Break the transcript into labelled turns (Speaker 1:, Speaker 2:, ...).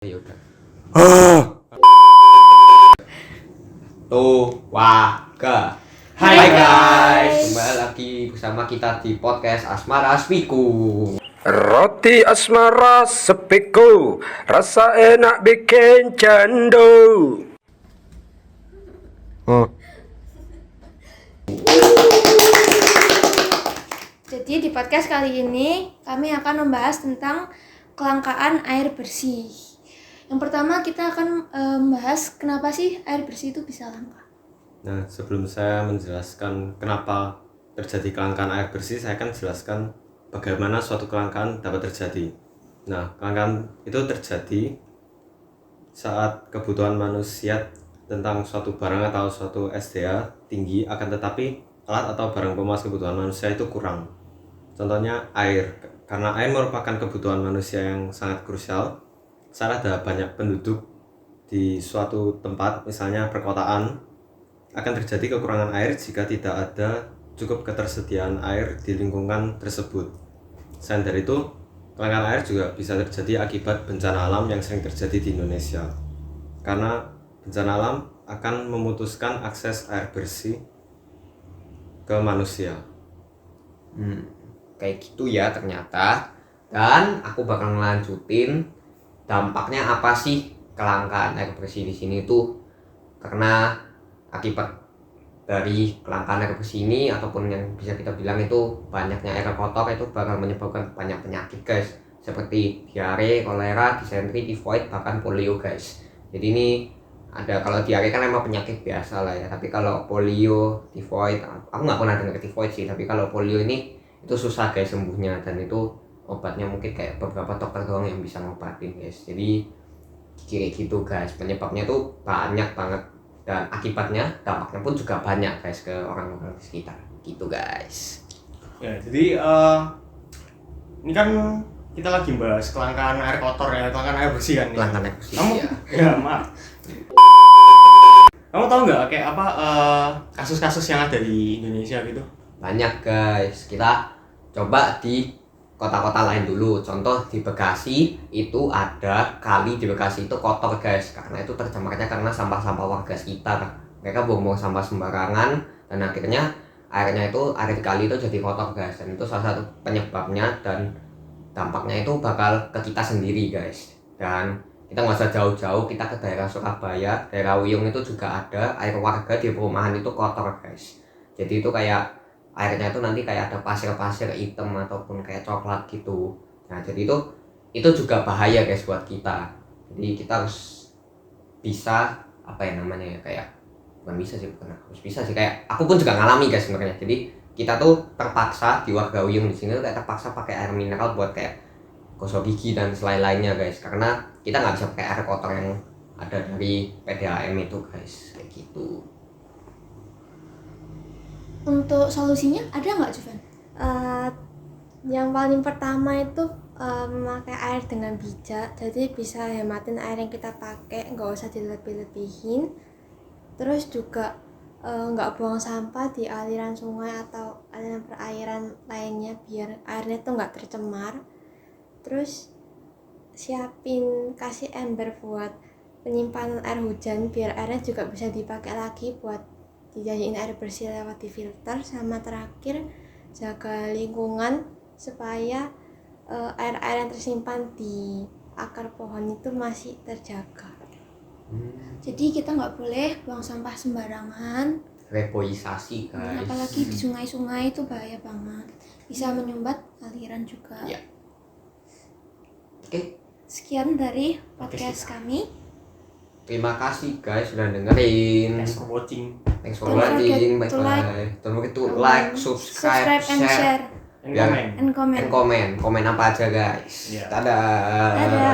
Speaker 1: Ya udah.
Speaker 2: Ah,
Speaker 1: Tuh, waga.
Speaker 3: Hai guys.
Speaker 1: Kembali lagi bersama kita di podcast Asmara Spiku.
Speaker 2: roti asmara sepiku, rasa enak bikin candu. Oh,
Speaker 3: Jadi di podcast kali ini kami akan membahas tentang kelangkaan air bersih. Yang pertama kita akan membahas kenapa sih air bersih itu bisa langka.
Speaker 4: Nah, sebelum saya menjelaskan kenapa terjadi kelangkaan air bersih, saya akan jelaskan bagaimana suatu kelangkaan dapat terjadi. Nah, kelangkaan itu terjadi saat kebutuhan manusia tentang suatu barang atau suatu SDA tinggi, akan tetapi alat atau barang pemuas kebutuhan manusia itu kurang. Contohnya air, karena air merupakan kebutuhan manusia yang sangat krusial. Saat ada banyak penduduk di suatu tempat, misalnya perkotaan, akan terjadi kekurangan air jika tidak ada cukup ketersediaan air di lingkungan tersebut. Selain dari itu, kelangkaan air juga bisa terjadi akibat bencana alam yang sering terjadi di Indonesia. Karena bencana alam akan memutuskan akses air bersih ke manusia.
Speaker 1: Kayak gitu ya ternyata. Dan aku bakal ngelanjutin dampaknya apa sih kelangkaan air bersih di sini tuh. Karena akibat dari kelangkaan air bersih ini ataupun yang bisa kita bilang itu banyaknya air kotor itu bakal menyebabkan banyak penyakit guys, seperti diare, kolera, disentri, tifoid, bahkan polio guys. Jadi ini ada, kalau diare kan emang penyakit biasa lah ya, tapi kalau polio, tifoid, aku nggak pernah dengar tifoid sih, tapi kalau polio ini itu susah guys sembuhnya, dan itu obatnya mungkin kayak beberapa dokter doang yang bisa ngobatin guys. Jadi kayak gitu guys, penyebabnya tuh banyak banget dan akibatnya dampaknya pun juga banyak guys ke orang-orang di sekitar gitu guys.
Speaker 5: Ya, jadi ini kan kita lagi bahas kelangkaan air kotor ya, kelangkaan air bersih kan.
Speaker 1: Kelangkaan air bersih
Speaker 5: Kamu,
Speaker 1: ya.
Speaker 5: ya maaf. Kamu tahu nggak kayak apa kasus-kasus yang ada di Indonesia gitu?
Speaker 1: Banyak guys, kita coba di kota-kota lain dulu. Contoh di Bekasi itu ada kali di Bekasi itu kotor guys, karena itu tercemarnya karena sampah-sampah warga sekitar. Mereka buang-buang sampah sembarangan dan akhirnya airnya itu, air di kali itu jadi kotor guys, dan itu salah satu penyebabnya, dan dampaknya itu bakal ke kita sendiri guys. Dan kita nggak usah jauh-jauh, kita ke daerah Surabaya, daerah Wiyung itu juga ada air warga di perumahan itu kotor guys. Jadi itu kayak airnya itu nanti kayak ada pasir-pasir hitam ataupun kayak coklat gitu. Nah jadi itu juga bahaya guys buat kita. Jadi kita harus bisa apa ya namanya ya, kayak bukan bisa sih, bukan harus bisa sih, kayak aku pun juga ngalami guys sebenarnya. Jadi kita tuh terpaksa di warga Wiyung di sini tuh kayak terpaksa pakai air mineral buat kayak gosok gigi dan selain-lainnya guys, karena kita nggak bisa pakai air kotor yang ada dari PDAM itu guys, kayak gitu.
Speaker 3: Untuk solusinya ada nggak Juven?
Speaker 6: Yang paling pertama itu memakai air dengan bijak, jadi bisa hematin air yang kita pakai, nggak usah dilebih-lebihin. Terus juga nggak buang sampah di aliran sungai atau aliran perairan lainnya biar airnya tuh nggak tercemar. Terus kasih ember buat penyimpanan air hujan biar airnya juga bisa dipakai lagi buat dijadiin air bersih lewat di filter. Sama terakhir, jaga lingkungan supaya air-air yang tersimpan di akar pohon itu masih terjaga.
Speaker 3: Jadi kita nggak boleh buang sampah sembarangan.
Speaker 1: Reboisasi guys.
Speaker 3: Apalagi di sungai-sungai itu bahaya banget. Bisa menyumbat aliran juga.
Speaker 1: Ya. Oke.
Speaker 3: Sekian dari podcast kami.
Speaker 1: Terima kasih guys sudah dengerin.
Speaker 5: Thanks for watching
Speaker 1: Thanks for
Speaker 3: Don't
Speaker 1: watching.
Speaker 3: forget to
Speaker 1: Bye-bye. Don't forget to like, subscribe,
Speaker 3: and share
Speaker 5: and
Speaker 1: Biar-
Speaker 5: comment.
Speaker 3: and comment.
Speaker 1: and comment. Komen apa aja guys.
Speaker 5: Ya.
Speaker 1: Dadah.
Speaker 3: Dadah.